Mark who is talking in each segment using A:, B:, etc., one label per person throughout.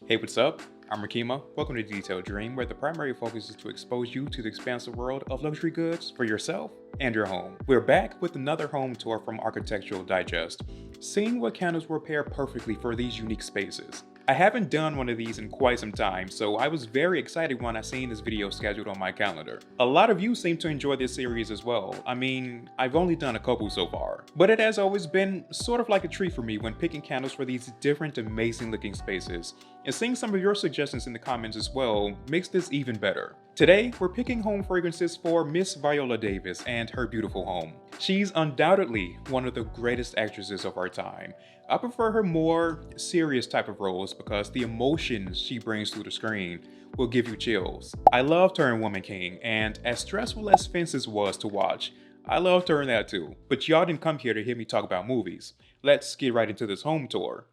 A: Hey, what's up? I'm Rekeema. Welcome to Detailed Dream, where the primary focus is to expose you to the expansive world of luxury goods for yourself and your home. We're back with another home tour from Architectural Digest, seeing what candles will pair perfectly for these unique spaces. I haven't done one of these in quite some time, so I was very excited when I seen this video scheduled on my calendar. A lot of you seem to enjoy this series as well. I mean, I've only done a couple so far, but it has always been sort of like a treat for me when picking candles for these different amazing looking spaces, and seeing some of your suggestions in the comments as well makes this even better. Today, we're picking home fragrances for Miss Viola Davis and her beautiful home. She's undoubtedly one of the greatest actresses of our time. I prefer her more serious type of roles because the emotions she brings to the screen will give you chills. I loved her in Woman King, and as stressful as Fences was to watch, I loved her in that too. But y'all didn't come here to hear me talk about movies. Let's get right into this home tour.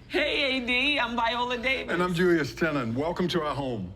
B: Hey, AD, I'm Viola Davis.
C: And I'm Julius Tennant. Welcome to our home.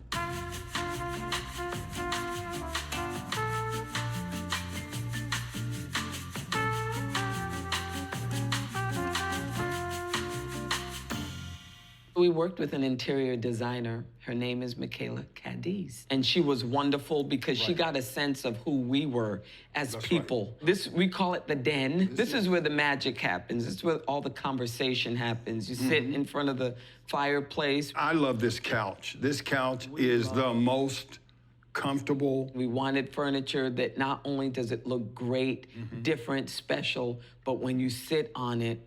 B: We worked with an interior designer. Her name is Michaela Cadiz. And she was wonderful because she got a sense of who we were as people. Right. We call it the den. This is where the magic happens. This is where all the conversation happens. You sit in front of the fireplace.
C: I love this couch. This couch is the most comfortable.
B: We wanted furniture that not only does it look great, different, special, but when you sit on it,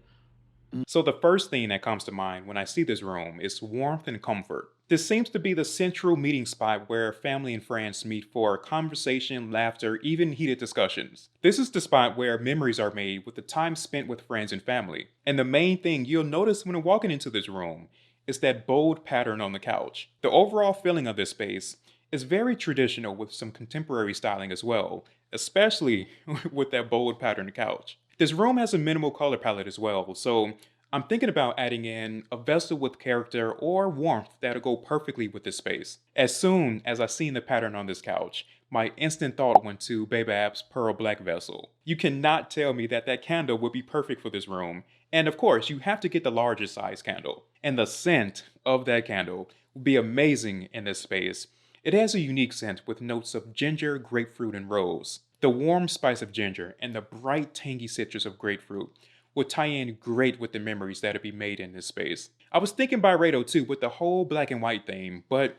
A: so the first thing that comes to mind when I see this room is warmth and comfort. This seems to be the central meeting spot where family and friends meet for conversation, laughter, even heated discussions. This is the spot where memories are made with the time spent with friends and family. And the main thing you'll notice when walking into this room is that bold pattern on the couch. The overall feeling of this space is very traditional with some contemporary styling as well, especially with that bold pattern couch. This room has a minimal color palette as well, so I'm thinking about adding in a vessel with character or warmth that'll go perfectly with this space. As soon as I seen the pattern on this couch, my instant thought went to Babe's pearl black vessel. You cannot tell me that that candle would be perfect for this room, and of course you have to get the larger size candle. And the scent of that candle would be amazing in this space. It has a unique scent with notes of ginger, grapefruit, and rose. The warm spice of ginger and the bright tangy citrus of grapefruit would tie in great with the memories that'll be made in this space. I was thinking Byredo too with the whole black and white theme, but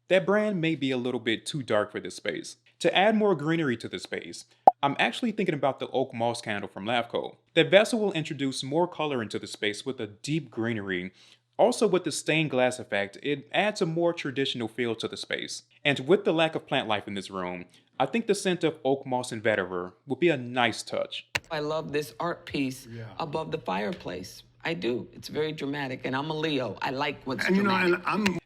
A: that brand may be a little bit too dark for this space. To add more greenery to the space, I'm actually thinking about the oak moss candle from Lavco. That vessel will introduce more color into the space with a deep greenery. Also, with the stained glass effect, it adds a more traditional feel to the space. And with the lack of plant life in this room, I think the scent of oak moss and vetiver would be a nice touch.
B: I love this art piece above the fireplace. I do. It's very dramatic, and I'm a Leo. I like what's dramatic.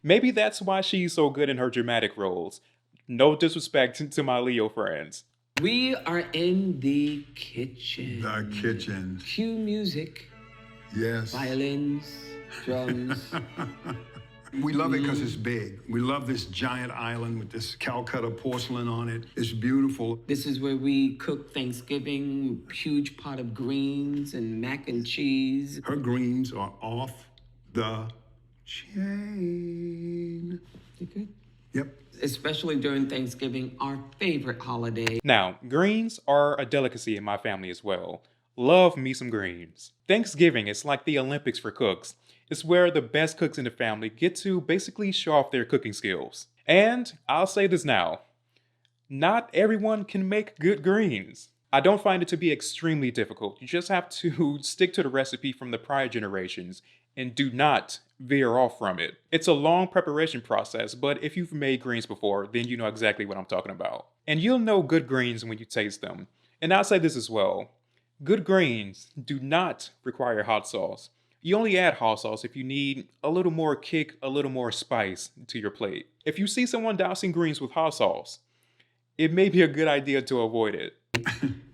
A: Maybe that's why she's so good in her dramatic roles. No disrespect to my Leo friends.
B: We are in the kitchen.
C: The kitchen.
B: Cue music.
C: Yes.
B: Violins, drums.
C: We love it because it's big. We love this giant island with this Calcutta porcelain on it. It's beautiful.
B: This is where we cook Thanksgiving, huge pot of greens and mac and cheese.
C: Her greens are off the chain.
B: You good?
C: Yep.
B: Especially during Thanksgiving, our favorite holiday.
A: Now, greens are a delicacy in my family as well. Love me some greens. Thanksgiving is like the Olympics for cooks. It's where the best cooks in the family get to basically show off their cooking skills. And I'll say this now, not everyone can make good greens. I don't find it to be extremely difficult. You just have to stick to the recipe from the prior generations and do not veer off from it. It's a long preparation process, but if you've made greens before, then you know exactly what I'm talking about. And you'll know good greens when you taste them. And I'll say this as well, good greens do not require hot sauce. You only add hot sauce if you need a little more kick, a little more spice to your plate. If you see someone dousing greens with hot sauce, it may be a good idea to avoid it.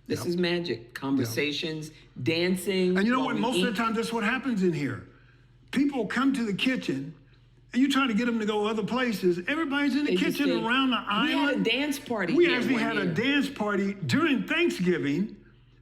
B: This is magic. Conversations, dancing.
C: And you know what? Most of the time, that's what happens in here. People come to the kitchen, and you try to get them to go other places. Everybody's in the kitchen around the island.
B: We had a dance party.
C: We actually had a dance party during Thanksgiving.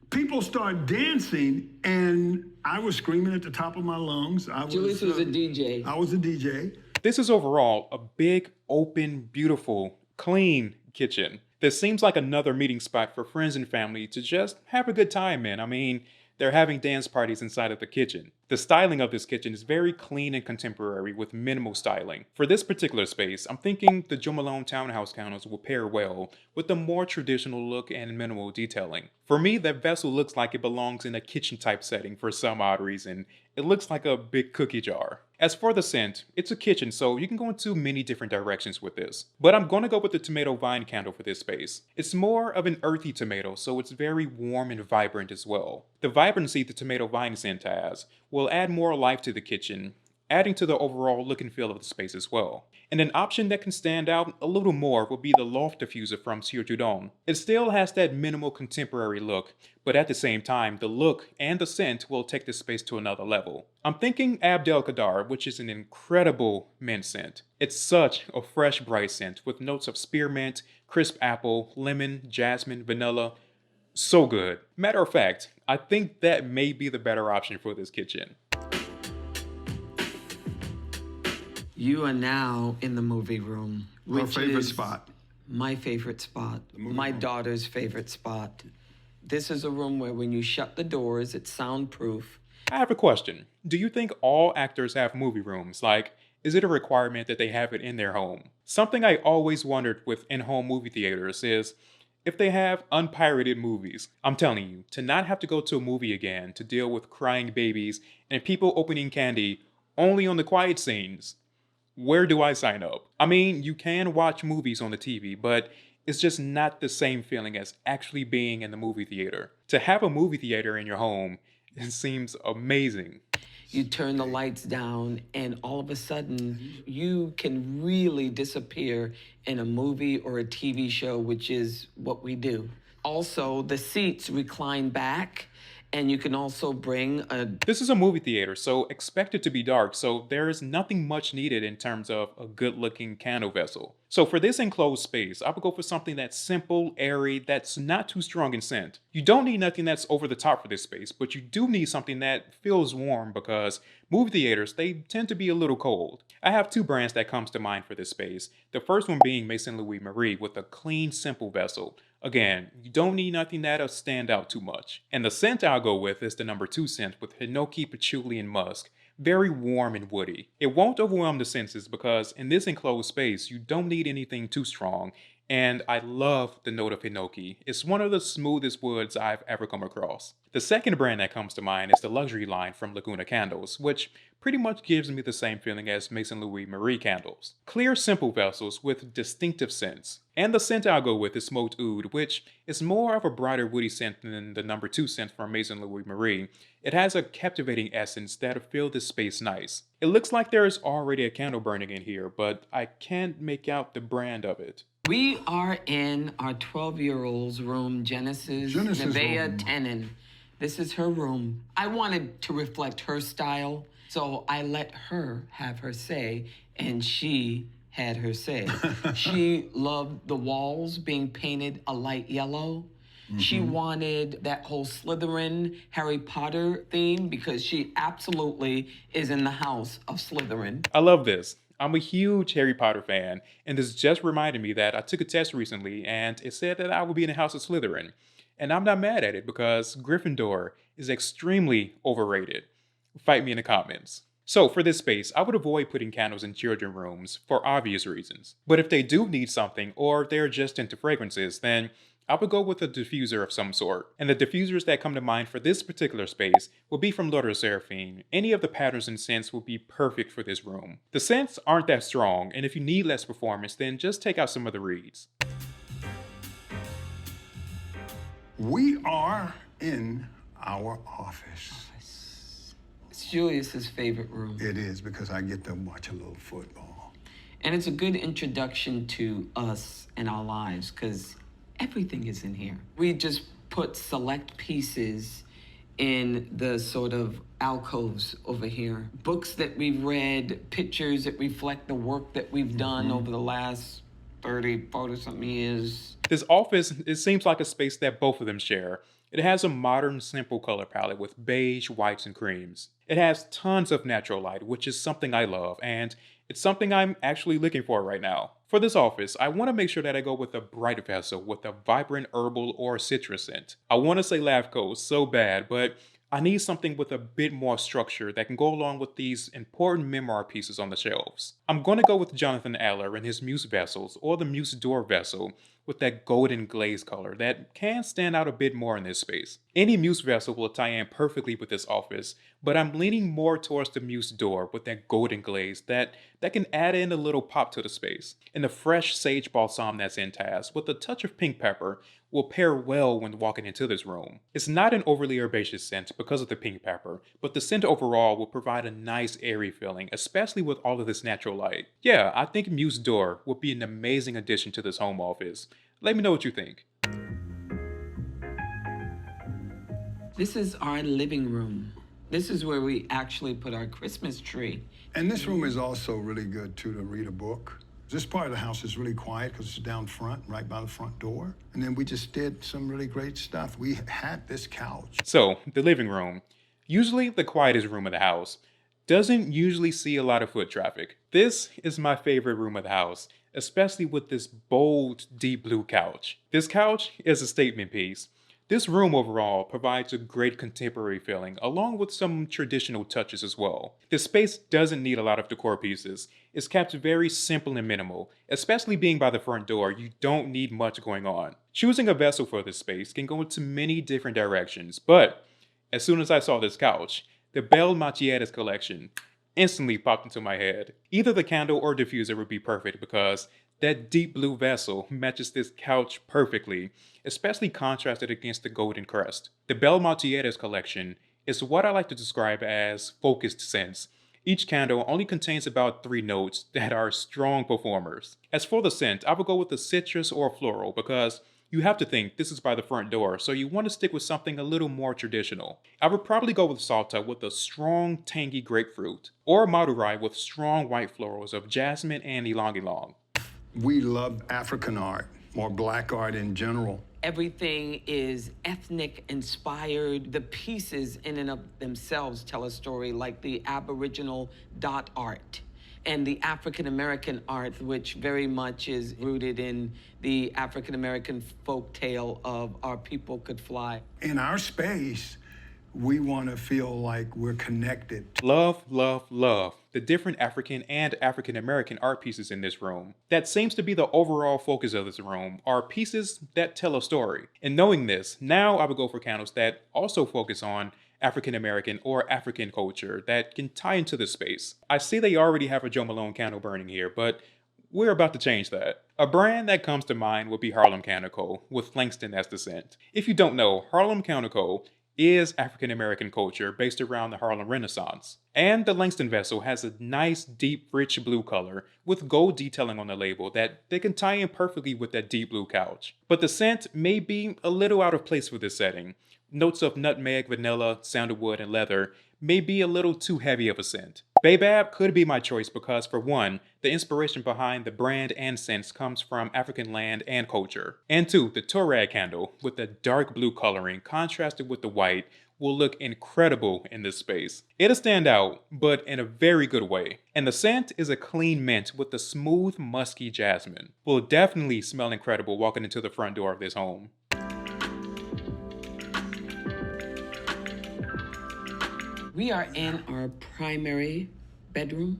C: People start dancing, and I was screaming at the top of my lungs.
B: Julius was a DJ.
C: I was a DJ.
A: This is overall a big, open, beautiful, clean kitchen. This seems like another meeting spot for friends and family to just have a good time in. I mean, they're having dance parties inside of the kitchen. The styling of this kitchen is very clean and contemporary with minimal styling. For this particular space, I'm thinking the Joe Malone townhouse counters will pair well with the more traditional look and minimal detailing. For me, that vessel looks like it belongs in a kitchen type setting for some odd reason. It looks like a big cookie jar. As for the scent, it's a kitchen, so you can go into many different directions with this. But I'm going to go with the tomato vine candle for this space. It's more of an earthy tomato, so it's very warm and vibrant as well. The vibrancy the tomato vine scent has will add more life to the kitchen, adding to the overall look and feel of the space as well. And an option that can stand out a little more would be the loft diffuser from Sur Tudon. It still has that minimal contemporary look, but at the same time, the look and the scent will take this space to another level. I'm thinking Abdel Kadar, which is an incredible mint scent. It's such a fresh, bright scent with notes of spearmint, crisp apple, lemon, jasmine, vanilla. So good. Matter of fact, I think that may be the better option for this kitchen.
B: You are now in the movie room,
C: Her
B: which
C: favorite
B: is
C: spot.
B: my favorite spot, my
C: room.
B: daughter's favorite spot. This is a room where when you shut the doors, it's soundproof.
A: I have a question. Do you think all actors have movie rooms? Like, is it a requirement that they have it in their home? Something I always wondered with in-home movie theaters is if they have unpirated movies. I'm telling you, to not have to go to a movie again to deal with crying babies and people opening candy only on the quiet scenes. Where do I sign up? I mean, you can watch movies on the TV, but it's just not the same feeling as actually being in the movie theater. To have a movie theater in your home, it seems amazing.
B: You turn the lights down, and all of a sudden, you can really disappear in a movie or a TV show, which is what we do. Also, the seats recline back, and you can also bring a...
A: This is a movie theater, so expect it to be dark, so there is nothing much needed in terms of a good-looking candle vessel. So for this enclosed space, I would go for something that's simple, airy, that's not too strong in scent. You don't need nothing that's over the top for this space, but you do need something that feels warm because movie theaters, they tend to be a little cold. I have two brands that comes to mind for this space. The first one being Maison Louis Marie with a clean, simple vessel. Again, you don't need nothing that'll stand out too much. And the scent I'll go with is the number 2 scent with Hinoki, Patchouli, and Musk. Very warm and woody. It won't overwhelm the senses because in this enclosed space, you don't need anything too strong. And I love the note of Hinoki. It's one of the smoothest woods I've ever come across. The second brand that comes to mind is the luxury line from Laguna Candles, which pretty much gives me the same feeling as Maison Louis Marie candles. Clear, simple vessels with distinctive scents. And the scent I'll go with is Smoked Oud, which is more of a brighter woody scent than the number 2 scent from Maison Louis Marie. It has a captivating essence that'll fill this space nice. It looks like there is already a candle burning in here, but I can't make out the brand of it.
B: We are in our 12-year-old's room, Genesis Nevaeh
C: room.
B: Tenon. This is her room. I wanted to reflect her style, so I let her have her say, and she had her say. She loved the walls being painted a light yellow. She wanted that whole Slytherin, Harry Potter theme because she absolutely is in the house of Slytherin.
A: I love this. I'm a huge Harry Potter fan, and this just reminded me that I took a test recently and it said that I would be in the House of Slytherin. And I'm not mad at it because Gryffindor is extremely overrated. Fight me in the comments. So for this space, I would avoid putting candles in children rooms for obvious reasons. But if they do need something or they're just into fragrances, then I would go with a diffuser of some sort. And the diffusers that come to mind for this particular space will be from L'Ordre Seraphine. Any of the patterns and scents will be perfect for this room. The scents aren't that strong, and if you need less performance, then just take out some of the reeds.
C: We are in our office.
B: It's Julius's favorite room.
C: It is because I get to watch a little football.
B: And it's a good introduction to us and our lives because everything is in here. We just put select pieces in the sort of alcoves over here. Books that we've read, pictures that reflect the work that we've done over the last 30, 40-something years.
A: This office, it seems like a space that both of them share. It has a modern, simple color palette with beige, whites, and creams. It has tons of natural light, which is something I love, and it's something I'm actually looking for right now. For this office, I want to make sure that I go with a bright vessel with a vibrant herbal or citrus scent. I want to say Lavco so bad, but I need something with a bit more structure that can go along with these important memoir pieces on the shelves. I'm going to go with Jonathan Aller and his Muse vessels, or the Muse door vessel, with that golden glaze color that can stand out a bit more in this space. Any Muse vessel will tie in perfectly with this office, but I'm leaning more towards the Muse door with that golden glaze that can add in a little pop to the space. And the fresh sage balsam that's in Taz with a touch of pink pepper will pair well when walking into this room. It's not an overly herbaceous scent because of the pink pepper, but the scent overall will provide a nice airy feeling, especially with all of this natural light. Yeah, I think Muse Door would be an amazing addition to this home office. Let me know what you think.
B: This is our living room. This is where we actually put our Christmas tree.
C: And this room is also really good too to read a book. This part of the house is really quiet because it's down front, right by the front door. And then we just did some really great stuff. We had this couch.
A: So, the living room, usually the quietest room of the house, doesn't usually see a lot of foot traffic. This is my favorite room of the house, especially with this bold, deep blue couch. This couch is a statement piece. This room overall provides a great contemporary feeling, along with some traditional touches as well. The space doesn't need a lot of decor pieces. It's kept very simple and minimal. Especially being by the front door, you don't need much going on. Choosing a vessel for this space can go into many different directions, but as soon as I saw this couch, the Belle Macchiette's collection instantly popped into my head. Either the candle or diffuser would be perfect because that deep blue vessel matches this couch perfectly, especially contrasted against the golden crest. The Belle Macchiette's collection is what I like to describe as focused scents. Each candle only contains about 3 notes that are strong performers. As for the scent, I would go with the citrus or floral because you have to think this is by the front door, so you want to stick with something a little more traditional. I would probably go with Salta with a strong, tangy grapefruit, or Madurai with strong white florals of jasmine and ylang ylang.
C: We love African art, or black art in general.
B: Everything is ethnic inspired. The pieces in and of themselves tell a story, like the Aboriginal dot art and the African American art, which very much is rooted in the African American folk tale of Our People Could Fly.
C: In our space, we want to feel like we're connected.
A: Love, love, love the different African and African American art pieces in this room. That seems to be the overall focus of this room, are pieces that tell a story. And knowing this, now I would go for candles that also focus on African American or African culture that can tie into this space. I see they already have a Joe Malone candle burning here, but we're about to change that. A brand that comes to mind would be Harlem Candle Co. with Langston as the scent. If you don't know, Harlem Candle Co. is African American culture based around the Harlem Renaissance. And the Langston vessel has a nice, deep, rich blue color with gold detailing on the label that they can tie in perfectly with that deep blue couch. But the scent may be a little out of place for this setting. Notes of nutmeg, vanilla, sandalwood, and leather may be a little too heavy of a scent. Baobab could be my choice because, for one, the inspiration behind the brand and scents comes from African land and culture. And two, the Torag candle, with the dark blue coloring contrasted with the white, will look incredible in this space. It'll stand out, but in a very good way. And the scent is a clean mint with a smooth, musky jasmine. Will definitely smell incredible walking into the front door of this home.
B: We are in our primary bedroom.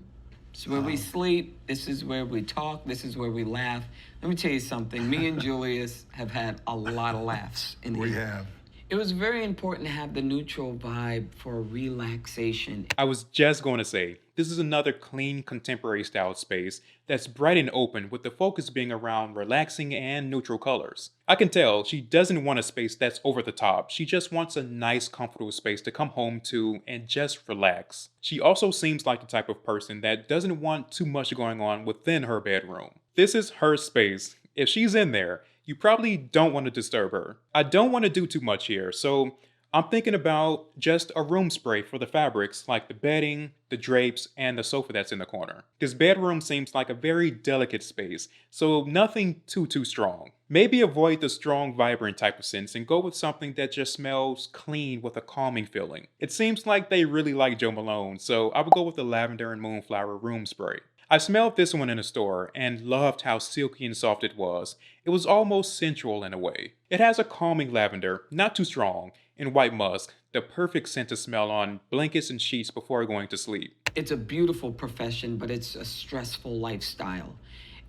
B: It's where we sleep. This is where we talk. This is where we laugh. Let me tell you something. Me and Julius have had a lot of laughs in here.
C: We have.
B: It was very important to have the neutral vibe for relaxation.
A: I was just going to say, this is another clean contemporary style space that's bright and open with the focus being around relaxing and neutral colors. I can tell she doesn't want a space that's over the top. She just wants a nice, comfortable space to come home to and just relax. She also seems like the type of person that doesn't want too much going on within her bedroom. This is her space. If she's in there, you probably don't want to disturb her. I don't want to do too much here, so I'm thinking about just a room spray for the fabrics like the bedding, the drapes, and the sofa that's in the corner. This bedroom seems like a very delicate space, so nothing too strong. Maybe avoid the strong, vibrant type of scents and go with something that just smells clean with a calming feeling. It seems like they really like Joe Malone, so I would go with the lavender and moonflower room spray. I smelled this one in a store and loved how silky and soft it was. It was almost sensual in a way. It has a calming lavender, not too strong, and white musk, the perfect scent to smell on blankets and sheets before going to sleep.
B: It's a beautiful profession, but it's a stressful lifestyle.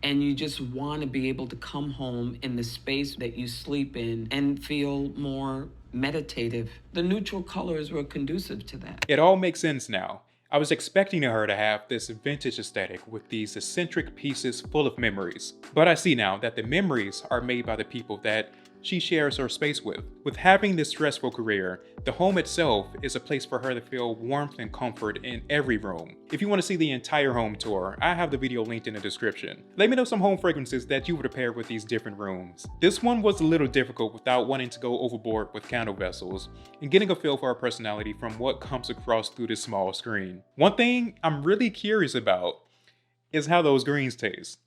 B: And you just want to be able to come home in the space that you sleep in and feel more meditative. The neutral colors were conducive to that.
A: It all makes sense now. I was expecting her to have this vintage aesthetic with these eccentric pieces full of memories. But I see now that the memories are made by the people that she shares her space with. With having this stressful career, the home itself is a place for her to feel warmth and comfort in every room. If you want to see the entire home tour, I have the video linked in the description. Let me know some home fragrances that you would pair with these different rooms. This one was a little difficult without wanting to go overboard with candle vessels and getting a feel for her personality from what comes across through this small screen. One thing I'm really curious about is how those greens taste.